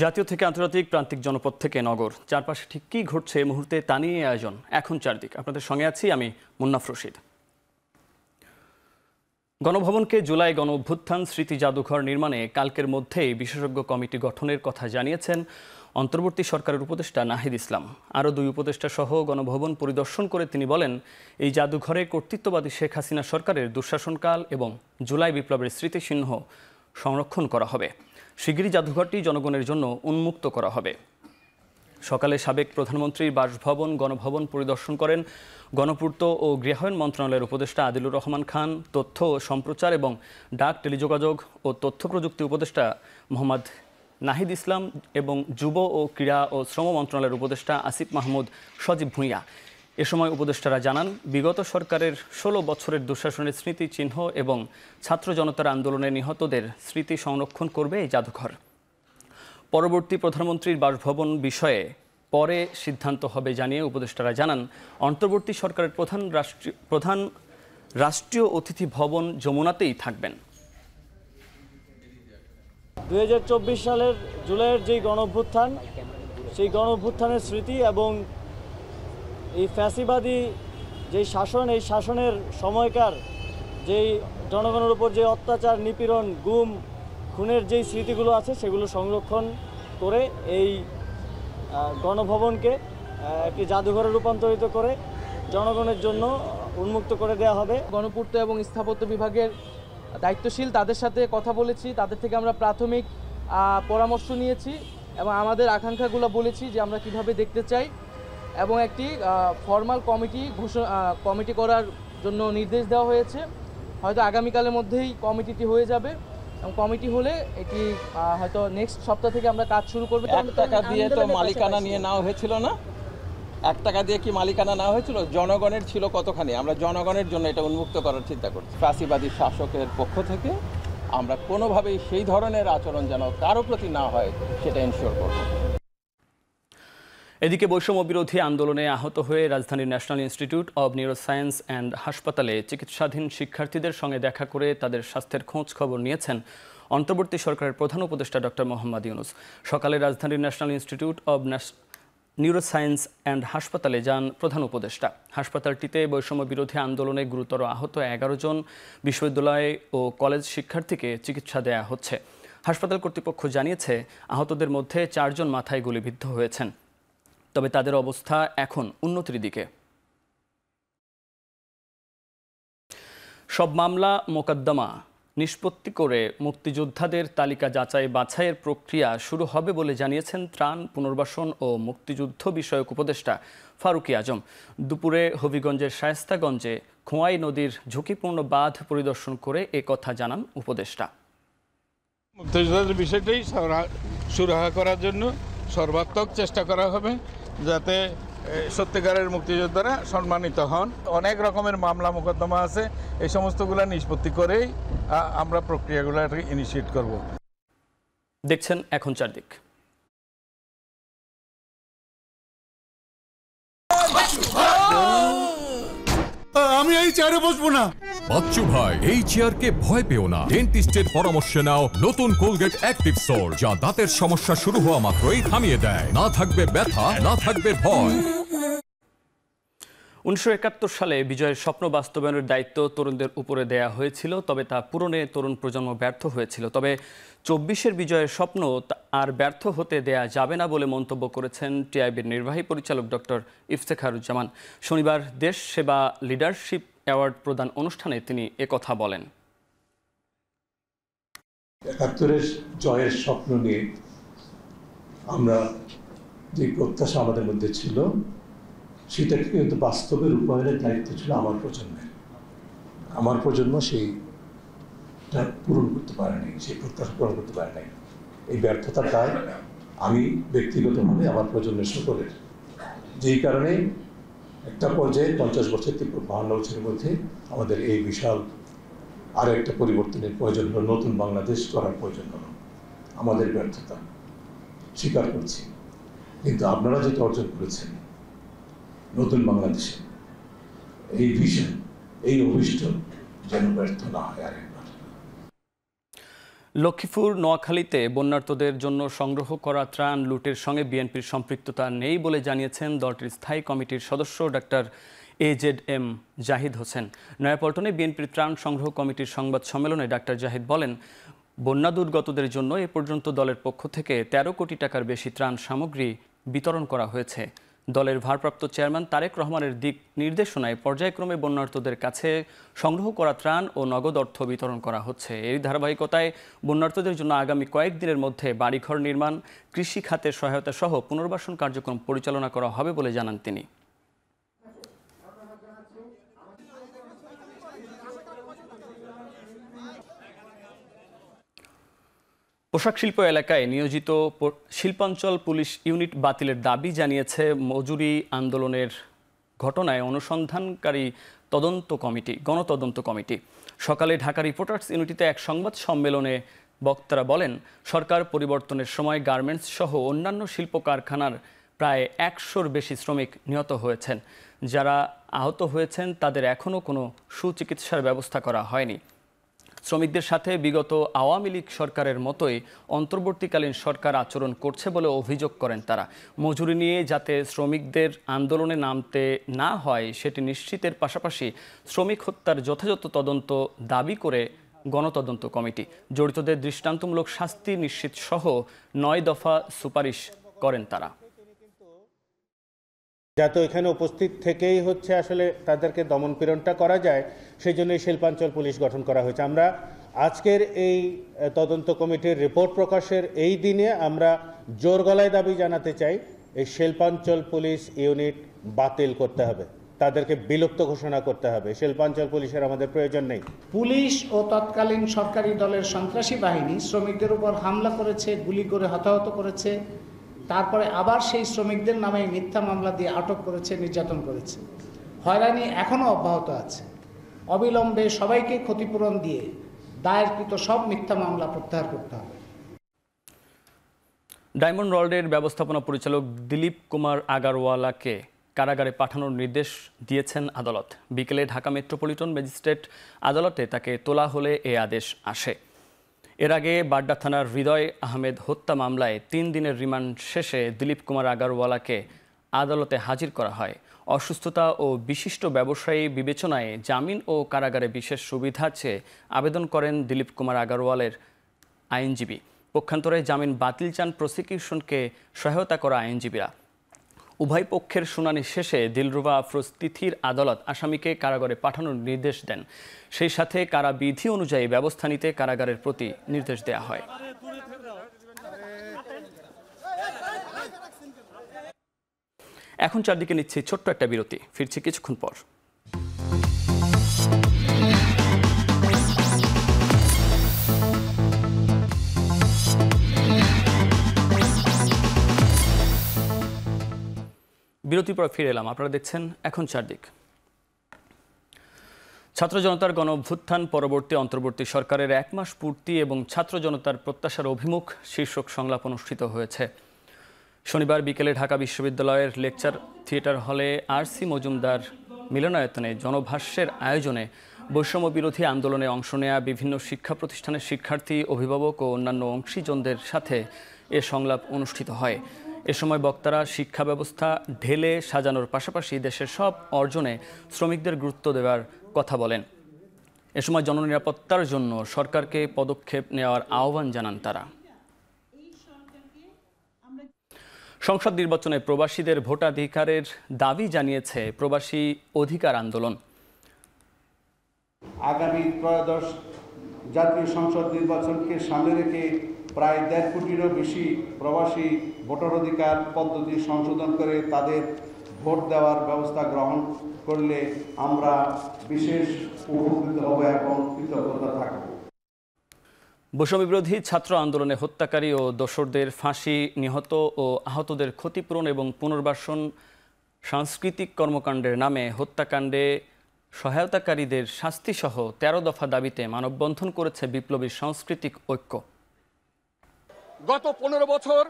জাতীয় থেকে আন্তর্জাতিক, প্রান্তিক জনপদ থেকে নগর, চারপাশে ঠিক কী ঘটছে এই মুহূর্তে তা নিয়ে আয়োজন এখন চারদিক। আপনাদের সঙ্গে আছি আমি মুন্নাফ রশিদ। গণভবনকে জুলাই গণ অভ্যুত্থান স্মৃতি জাদুঘর নির্মাণে কালকের মধ্যেই বিশেষজ্ঞ কমিটি গঠনের কথা জানিয়েছেন অন্তর্বর্তী সরকারের উপদেষ্টা নাহিদ ইসলাম। আরও দুই উপদেষ্টা সহ গণভবন পরিদর্শন করে তিনি বলেন, এই জাদুঘরে কর্তৃত্ববাদী শেখ হাসিনা সরকারের দুঃশাসনকাল এবং জুলাই বিপ্লবের স্মৃতিচিহ্ন সংরক্ষণ করা হবে। শিগগিরই জাদুঘরটি জনগণের জন্য উন্মুক্ত করা হবে। সকালে সাবেক প্রধানমন্ত্রীর বাসভবন গণভবন পরিদর্শন করেন গণপূর্ত ও গৃহায়ন মন্ত্রণালয়ের উপদেষ্টা আদিলুর রহমান খান, তথ্য ও সম্প্রচার এবং ডাক টেলিযোগাযোগ ও তথ্য প্রযুক্তি উপদেষ্টা মোহাম্মদ নাহিদ ইসলাম এবং যুব ও ক্রীড়া ও শ্রম মন্ত্রণালয়ের উপদেষ্টা আসিফ মাহমুদ সজীব ভূঁইয়া। এ সময় উপদেষ্টারা জানান, বিগত সরকারের 16 বছরের দুঃশাসনের স্মৃতিচিহ্ন এবং ছাত্র জনতার আন্দোলনে নিহতদের স্মৃতি সংরক্ষণ করবে এই জাদুঘর। পরবর্তী প্রধানমন্ত্রীর বাসভবন বিষয়ে পরে সিদ্ধান্ত হবে জানিয়ে উপদেষ্টারা জানান, অন্তর্বর্তী সরকারের প্রধান রাষ্ট্রীয় অতিথি ভবন যমুনাতেই থাকবেন। 2024 সালের জুলাইয়ের যেই গণঅভ্যুত্থান, সেই গণঅভ্যুত্থানের স্মৃতি এবং এই ফ্যাসিবাদী যেই শাসন, এই শাসনের সময়কার যেই জনগণের উপর যে অত্যাচার, নিপীড়ন, গুম, খুনের যেই স্মৃতিগুলো আছে সেগুলো সংরক্ষণ করে এই গণভবনকে একটি জাদুঘরে রূপান্তরিত করে জনগণের জন্য উন্মুক্ত করে দেওয়া হবে। গণপূর্ত এবং স্থাপত্য বিভাগের দায়িত্বশীল তাদের সাথে কথা বলেছি, তাদের থেকে আমরা প্রাথমিক পরামর্শ নিয়েছি এবং আমাদের আকাঙ্ক্ষাগুলো বলেছি যে আমরা কিভাবে দেখতে চাই এবং একটি ফর্মাল কমিটি করার জন্য নির্দেশ দেওয়া হয়েছে। হয়তো আগামীকালের মধ্যেই কমিটিটি হয়ে যাবে এবং কমিটি হলে এটি হয়তো নেক্সট সপ্তাহ থেকে আমরা কাজ শুরু করব। 1 টাকা দিয়ে তো মালিকানা নিয়ে নেওয়া হয়েছিল না? 1 টাকা দিয়ে কি মালিকানা নেওয়া হয়েছিল? জনগণের ছিল কতখানি? আমরা জনগণের জন্য এটা উন্মুক্ত করার চিন্তা করছি। ফ্যাসিবাদী শাসকের পক্ষ থেকে আমরা কোনোভাবেই সেই ধরনের আচরণ যেন কারো প্রতি না হয় সেটা এনশিওর করব। এদিকে বৈষম্য বিরোধী আন্দোলনে আহত হয়ে রাজধানীর national institute of neuroscience and হাসপাতালে চিকিৎসাধীন শিক্ষার্থীদের সঙ্গে দেখা করে তাদের স্বাস্থ্যের খোঁজ খবর নিয়েছেন অন্তর্বর্তী সরকারের প্রধান উপদেষ্টা ডক্টর মোহাম্মদ ইউনুস। সকালে রাজধানীর national institute of neuroscience and হাসপাতালে যান প্রধান উপদেষ্টা। হাসপাতালটিতে বৈষম্য বিরোধী আন্দোলনে গুরুতর আহত 11 জন বিশ্ববিদ্যালয় ও কলেজ শিক্ষার্থীকে চিকিৎসা দেয়া হচ্ছে। হাসপাতাল কর্তৃপক্ষ জানিয়েছে, আহতদের মধ্যে 4 জন মাথায় গুলিবিদ্ধ হয়েছেন, তবে তাদের অবস্থা এখন উন্নতির দিকে। সব মামলা মোকদ্দমা নিষ্পত্তি করে মুক্তিযোদ্ধাদের তালিকা যাচাই বাছাইয়ের প্রক্রিয়া শুরু হবে বলে জানিয়েছেন ত্রাণ, পুনর্বাসন ও মুক্তিযুদ্ধ বিষয়ক উপদেষ্টা ফারুকী আজম। দুপুরে হবিগঞ্জের শায়েস্তাগঞ্জে খোয়াই নদীর ঝুঁকিপূর্ণ বাঁধ পরিদর্শন করে এ কথা জানান উপদেষ্টা। মুক্তিযোদ্ধাদের বিষয়টাই সুরাহা করার জন্য সর্বাত্মক চেষ্টা করা হবে, যাতে সত্যিকারের মুক্তিযোদ্ধারা সম্মানিত হন। অনেক রকমের মামলা মোকদ্দমা আছে, এই সমস্তগুলো নিষ্পত্তি করেই আমরা প্রক্রিয়াগুলো ইনিশিয়েট করব। দেখছেন এখন চারদিক। আমি এই চেয়ারে বসবো না। বাচ্চু ভাই, এই চেয়ারকে ভয় পেও না। ডেন্টিস্টের পরামর্শ নাও নতুন কোলগেট অ্যাক্টিভ সোল, যা দাঁতের সমস্যা শুরু হওয়া মাত্রই থামিয়ে দেয়। না থাকবে ব্যথা, না থাকবে ভয়। 1971 সালে বিজয়ের স্বপ্ন বাস্তবায়নের দায়িত্ব তরুণদের উপরে দেয়া হয়েছিল, তবে তা পূরণে তরুণ প্রজন্ম ব্যর্থ হয়েছিল। তবে 24-এর বিজয়ের স্বপ্ন আর ব্যর্থ হতে দেয়া যাবে না বলে মন্তব্য করেছেন টিআইবির নির্বাহী পরিচালক ডক্টর ইফতেখারুজ্জামান। শনিবার দেশ সেবা লিডারশিপ অ্যাওয়ার্ড প্রদান অনুষ্ঠানে তিনি একথা বলেন। 71-এর জয়ের স্বপ্ন নিয়ে আমরা যে প্রত্যাশা আমাদের মধ্যে ছিল, সেটাকে কিন্তু বাস্তবে রূপায়ণের দায়িত্ব ছিল আমার প্রজন্মের। আমার প্রজন্ম সেইটা পূরণ করতে পারেনি, সেই প্রত্যাশা পূরণ করতে পারে নাই। এই ব্যর্থতার দায় আমি ব্যক্তিগতভাবে আমার প্রজন্মের সকলের। যেই কারণে একটা পর্যায়ে 50 বছর থেকে 52 বছরের মধ্যে আমাদের এই বিশাল আরও একটা পরিবর্তনের প্রয়োজন হলো, নতুন বাংলাদেশ করার প্রয়োজন হলো। আমাদের ব্যর্থতা স্বীকার করছি, কিন্তু আপনারা যেটা অর্জন করেছেন নতুন বাংলাদেশে, এই ভিশন, এই অভিষ্ট যেন ব্যর্থ না হয় আরেকবার। লক্ষ্মীপুর নোয়াখালীতে বন্যার্তদের জন্য সংগ্রহ করা ত্রাণ লুটের সঙ্গে বিএনপির সম্পৃক্ততা নেই বলে জানিয়েছেন দলটির স্থায়ী কমিটির সদস্য ডাক্তার AZM জাহিদ হোসেন। নয়াপল্টনে বিএনপির ত্রাণ সংগ্রহ কমিটির সংবাদ সম্মেলনে ডাক্তার জাহিদ বলেন, বন্যা দুর্গতদের জন্য এ পর্যন্ত দলের পক্ষ থেকে 13 কোটি টাকার বেশি ত্রাণ সামগ্রী বিতরণ করা হয়েছে। দলের ভারপ্রাপ্ত চেয়ারম্যান তারেক রহমানের দিক নির্দেশনায় পর্যায়ক্রমে বন্যার্তদের কাছে সংগ্রহ করা ত্রাণ ও নগদ অর্থ বিতরণ করা হচ্ছে। এই ধারাবাহিকতায় বন্যার্তদের জন্য আগামী কয়েকদিনের মধ্যে বাড়িঘর নির্মাণ, কৃষি খাতের সহায়তা সহ পুনর্বাসন কার্যক্রম পরিচালনা করা হবে বলে জানান তিনি। পোশাক শিল্প এলাকায় নিয়োজিত শিল্পাঞ্চল পুলিশ ইউনিট বাতিলের দাবি জানিয়েছে মজুরি আন্দোলনের ঘটনায় অনুসন্ধানকারী গণতদন্ত কমিটি। সকালে ঢাকা রিপোর্টার্স ইউনিটিতে এক সংবাদ সম্মেলনে বক্তারা বলেন, সরকার পরিবর্তনের সময় গার্মেন্টস সহ অন্যান্য শিল্প কারখানার প্রায় 100-র বেশি শ্রমিক নিহত হয়েছেন। যারা আহত হয়েছেন তাদের এখনও কোনো সুচিকিৎসার ব্যবস্থা করা হয়নি। শ্রমিকদের সাথে বিগত আওয়ামী লীগ সরকারের মতোই অন্তর্বর্তীকালীন সরকার আচরণ করছে বলে অভিযোগ করেন তারা। মজুরি নিয়ে যাতে শ্রমিকদের আন্দোলনে নামতে না হয় সেটি নিশ্চিতের পাশাপাশি শ্রমিক হত্যার যথাযথ তদন্ত দাবি করে গণতদন্ত কমিটি জড়িতদের দৃষ্টান্তমূলক শাস্তি নিশ্চিত সহ 9 দফা সুপারিশ করেন তারা। যাতে এখানে উপস্থিত থেকেই হচ্ছে আসলে তাদেরকে দমনপীড়নটা করা যায়, সেই জন্য শিল্পাঞ্চল পুলিশ গঠন করা হয়েছে। আমরা আজকের এই তদন্ত কমিটির রিপোর্ট প্রকাশের এই দিনে আমরা জোর গলায় দাবি জানাতে চাই, এই শিল্পাঞ্চল পুলিশ ইউনিট বাতিল করতে হবে, তাদেরকে বিলুপ্ত ঘোষণা করতে হবে। শিল্পাঞ্চল পুলিশের আমাদের প্রয়োজন নেই। পুলিশ ও তৎকালীন সরকারি দলের সন্ত্রাসী বাহিনী শ্রমিকদের উপর হামলা করেছে, গুলি করে হতাহত করেছে, তারপরে আবার সেই শ্রমিকদের নামে মিথ্যা মামলা দিয়ে আটক করেছে, নির্যাতন করেছে। হয়রানি এখনও অব্যাহত আছে। অবিলম্বে সবাইকে ক্ষতিপূরণ দিয়ে দায়েরকৃত সব মিথ্যা মামলা প্রত্যাহার করতে হবে। ডায়মন্ড ওয়ার্ল্ডের ব্যবস্থাপনা পরিচালক দিলীপ কুমার আগারওয়ালাকে কারাগারে পাঠানোর নির্দেশ দিয়েছেন আদালত। বিকেলে ঢাকা মেট্রোপলিটন ম্যাজিস্ট্রেট আদালতে তাকে তোলা হলে এ আদেশ আসে। এর আগে বাড্ডা থানার হৃদয় আহমেদ হত্যা মামলায় 3 দিনের রিমান্ড শেষে দিলীপ কুমার আগারওয়ালাকে আদালতে হাজির করা হয়। অসুস্থতা ও বিশিষ্ট ব্যবসায়ী বিবেচনায় জামিন ও কারাগারে বিশেষ সুবিধা চেয়ে আবেদন করেন দিলীপ কুমার আগারওয়ালের আইনজীবী। পক্ষান্তরে জামিন বাতিল চান প্রসিকিউশনকে সহায়তা করা আইনজীবীরা। উভয় পক্ষের শুনানি শেষে দিলরুবা আফরোজ তিথির আদালত আসামিকে কারাগারে পাঠানোর নির্দেশ দেন। সেই সাথে কারাবিধি অনুযায়ী ব্যবস্থা নিতে কারাগারের প্রতি নির্দেশ দেওয়া হয়। এখন চারদিকে নিচ্ছি ছোট্ট একটা বিরতি, ফিরছি কিছুক্ষণ পর। বিরতির পর ফিরে এলাম, আপনারা দেখছেন এখন চারদিক। ছাত্র জনতার গণ অভ্যুত্থান পরবর্তী অন্তর্বর্তী সরকারের 1 মাস পূর্তি এবং ছাত্র জনতার প্রত্যাশার অভিমুখ শীর্ষক সংলাপ অনুষ্ঠিত হয়েছে। শনিবার বিকেলে ঢাকা বিশ্ববিদ্যালয়ের লেকচার থিয়েটার হলে RC মজুমদার মিলনায়তনে জনভাষ্যের আয়োজনে বৈষম্য বিরোধী আন্দোলনে অংশ নেয়া বিভিন্ন শিক্ষা প্রতিষ্ঠানের শিক্ষার্থী, অভিভাবক ও অন্যান্য অংশীজনদের সাথে এ সংলাপ অনুষ্ঠিত হয়। এ সময় বক্তারা শিক্ষা ব্যবস্থা ঢেলে সাজানোর পাশাপাশি দেশের সব অর্জনে শ্রমিকদের গুরুত্ব দেওয়ার কথা বলেন। এ সময় জননিরাপত্তার জন্য সরকারকে পদক্ষেপ নেওয়ার আহ্বান জানান তারা। সংসদ নির্বাচনে প্রবাসীদের ভোটাধিকারের দাবি জানিয়েছে প্রবাসী অধিকার আন্দোলন। আগামী ত্রয়োদশ জাতীয় সংসদ নির্বাচনকে সামনে রেখে প্রায় 1.5 কোটিরও বেশি প্রবাসী ভোটার অধিকার পদ্ধতি সংশোধন করে তাদের ভোট দেওয়ার ব্যবস্থা গ্রহণ করলে আমরা বিশেষ উপকৃত হব এবং কৃতজ্ঞতা থাকব। বৈষম্য বিরোধী ছাত্র আন্দোলনে হত্যাকারী ও দোসরদের ফাঁসি, নিহত ও আহতদের ক্ষতিপূরণ এবং পুনর্বাসন, সাংস্কৃতিক কর্মকাণ্ডের নামে হত্যাকাণ্ডে সহায়তাকারীদের শাস্তিসহ 13 দফা দাবিতে মানববন্ধন করেছে বিপ্লবী সাংস্কৃতিক ঐক্য। গত 15 বছর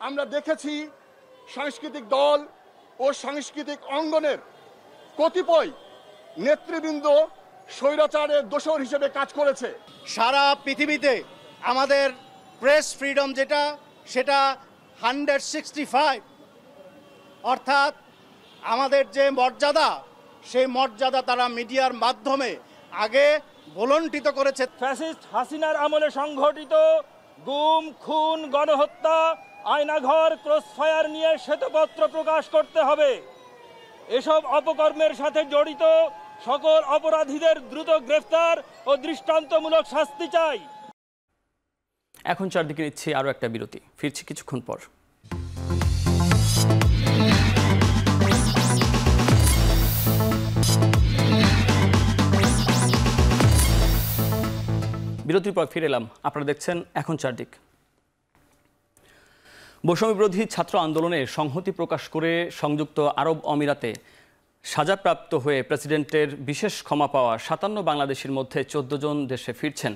আমরা দেখেছি সাংস্কৃতিক দল ও সাংস্কৃতিক অঙ্গনের কতিপয় নেতৃবৃন্দ স্বৈরাচারের দোসর হিসেবে কাজ করেছে। সারা পৃথিবীতে আমাদের প্রেস ফ্রিডম যেটা সেটা 165, অর্থাৎ আমাদের যে মর্যাদা সেই মর্যাদা তারা মিডিয়ার মাধ্যমে আগে ভুলণ্ঠিত করেছে। ফ্যাসিস্ট হাসিনার আমলে সংঘটিত গুম, খুন, গণহত্যা, আয়নাঘর, ক্রসফায়ার নিয়ে শ্বেতপত্র প্রকাশ করতে হবে। এসব অপকর্মের সাথে জড়িত সকল অপরাধীদের দ্রুত গ্রেফতার ও দৃষ্টান্তমূলক শাস্তি চাই। এখন চারদিকে নিচ্ছি আরও একটা বিরতি, ফিরছি কিছুক্ষণ পর। বিরতির পর ফিরে এলাম, আপনারা দেখছেন এখন চারদিক। বৈষম্য বিরোধী ছাত্র আন্দোলনে সংহতি প্রকাশ করে সংযুক্ত আরব আমিরাতে সাজাপ্রাপ্ত হয়ে প্রেসিডেন্টের বিশেষ ক্ষমা পাওয়া 57 বাংলাদেশির মধ্যে 14 জন দেশে ফিরছেন।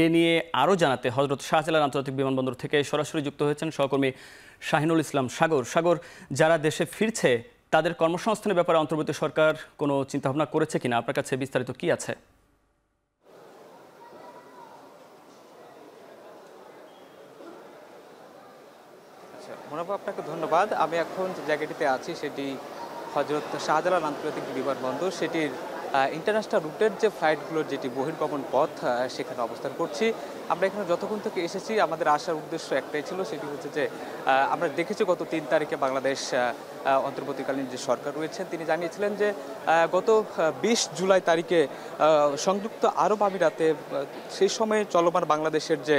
এ নিয়ে আরও জানাতে হযরত শাহজালাল আন্তর্জাতিক বিমানবন্দর থেকে সরাসরি যুক্ত হয়েছেন সহকর্মী শাহিনুল ইসলাম সাগর। সাগর, যারা দেশে ফিরছে তাদের কর্মসংস্থানের ব্যাপারে অন্তর্বর্তী সরকার কোনো চিন্তাভাবনা করেছে কিনা? আপনার কাছে বিস্তারিত কি আছে? মোনাফা, আপনাকে ধন্যবাদ। আমি এখন যে জায়গাটিতে আছি সেটি হযরত শাহজালাল আন্তর্জাতিক বিমানবন্দর, সেটির ইন্টারন্যাশনাল রুটের যে ফ্লাইটগুলোর যেটি বহির্গমন পথ সেখানে অবস্থান করছি। আমরা এখানে যতক্ষণ থেকে এসেছি আমাদের আসার উদ্দেশ্য একটাই ছিল, সেটি হচ্ছে যে আমরা দেখেছি গত 3 তারিখে বাংলাদেশ অন্তর্বর্তীকালীন যে সরকার রয়েছেন তিনি জানিয়েছিলেন যে গত 20 জুলাই তারিখে সংযুক্ত আরব আমিরাতে সেই সময়ে চলমান বাংলাদেশের যে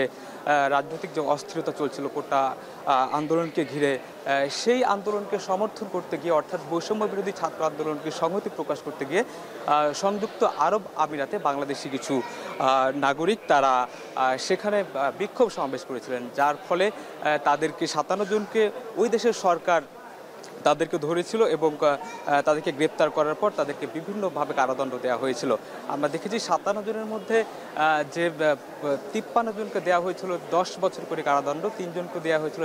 রাজনৈতিক যে অস্থিরতা চলছিল কোটা আন্দোলনকে ঘিরে, সেই আন্দোলনকে সমর্থন করতে গিয়ে, অর্থাৎ বৈষম্য বিরোধী ছাত্র আন্দোলনকে সংহতি প্রকাশ করতে গিয়ে সংযুক্ত আরব আমিরাতে বাংলাদেশি কিছু নাগরিক তারা সেখানে বিক্ষোভ সমাবেশ করেছিলেন, যার ফলে তাদেরকে 57 জনকে ওই দেশের সরকার তাদেরকে ধরেছিল এবং তাদেরকে গ্রেপ্তার করার পর তাদেরকে বিভিন্নভাবে কারাদণ্ড দেওয়া হয়েছিল। আমরা দেখেছি 57 জনের মধ্যে যে 53 জনকে দেওয়া হয়েছিল 10 বছর করে কারাদণ্ড, 3 জনকে দেওয়া হয়েছিল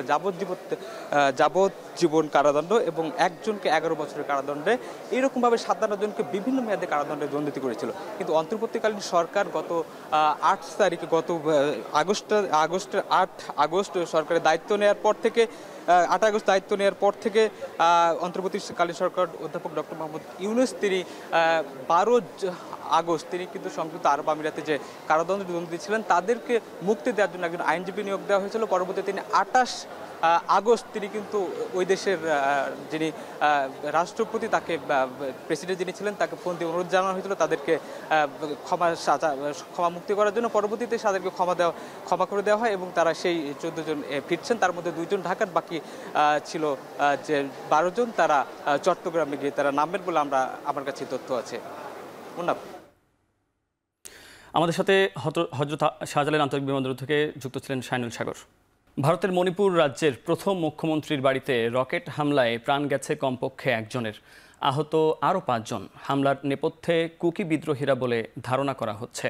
যাবজ্জীবন কারাদণ্ড এবং একজনকে 11 বছরের কারাদণ্ডে। এইরকমভাবে 57 জনকে বিভিন্ন মেয়াদে কারাদণ্ডে দণ্ডিত করেছিল। কিন্তু অন্তর্বর্তীকালীন সরকার গত 8 তারিখে, গত আগস্টের 8 আগস্ট সরকারের দায়িত্ব নেওয়ার পর থেকে 8 আগস্ট দায়িত্ব নেওয়ার পর থেকে অন্তর্বর্তীকালীন সরকার অধ্যাপক ডক্টর মোহাম্মদ ইউনূস তিনি 12 আগস্ট তিনি কিন্তু সংযুক্ত আরব আমিরাতে যে কারাদণ্ডে দণ্ডিত ছিলেন তাদেরকে মুক্তি দেওয়ার জন্য একজন আইনজীবী নিয়োগ দেওয়া হয়েছিল। পরবর্তীতে তিনি 28 আগস্ট তিনি কিন্তু ওই দেশের যিনি রাষ্ট্রপতি, তাকে প্রেসিডেন্ট যিনি ছিলেন তাকে ফোন দিয়ে অনুরোধ জানানো হয়েছিল তাদেরকে ক্ষমা মুক্তি করার জন্য। পরবর্তীতে তাদেরকে ক্ষমা করে দেওয়া হয় এবং তারা সেই 14 জন ফিরছেন, তার মধ্যে 2 জন ঢাকার, বাকি ছিল যে 12 জন তারা চট্টগ্রামে গিয়ে তারা নামবেন বলে আমার কাছে তথ্য আছে। আমাদের সাথে হযরত শাহজালাল আন্তর্জাতিক বিমানবন্দর থেকে যুক্ত ছিলেন শাহিনুল সাগর। ভারতের মণিপুর রাজ্যের প্রথম মুখ্যমন্ত্রীর বাড়িতে রকেট হামলায় প্রাণ গেছে কমপক্ষে 1 জনের, আহত আরও 5 জন। হামলার নেপথ্যে কুকি বিদ্রোহীরা বলে ধারণা করা হচ্ছে।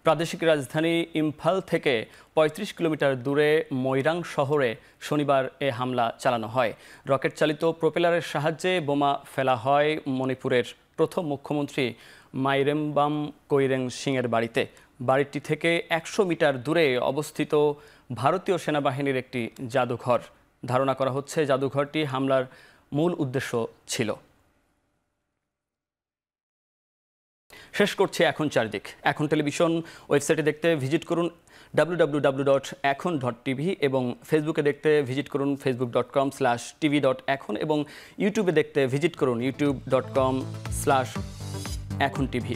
প্রাদেশিক রাজধানী ইম্ফল থেকে 35 কিলোমিটার দূরে মৈরাং শহরে শনিবার এ হামলা চালানো হয়। রকেট চালিত প্রোপেলারের সাহায্যে বোমা ফেলা হয় মণিপুরের প্রথম মুখ্যমন্ত্রী মাইরেমবাম কৈরেং সিংয়ের বাড়িতে। বাড়িটি থেকে 100 মিটার দূরে অবস্থিত ভারতীয় সেনাবাহিনীর একটি জাদুঘর। ধারণা করা হচ্ছে জাদুঘরটি হামলার মূল উদ্দেশ্য ছিল। শেষ করছি এখন চারদিক। এখন টেলিভিশন ওয়েবসাইটে দেখতে ভিজিট করুন www.ekhon.tv এবং ফেসবুকে দেখতে ভিজিট করুন facebook.com/tv.ekhon এবং ইউটিউবে দেখতে ভিজিট করুন youtube.com/ekhon tv।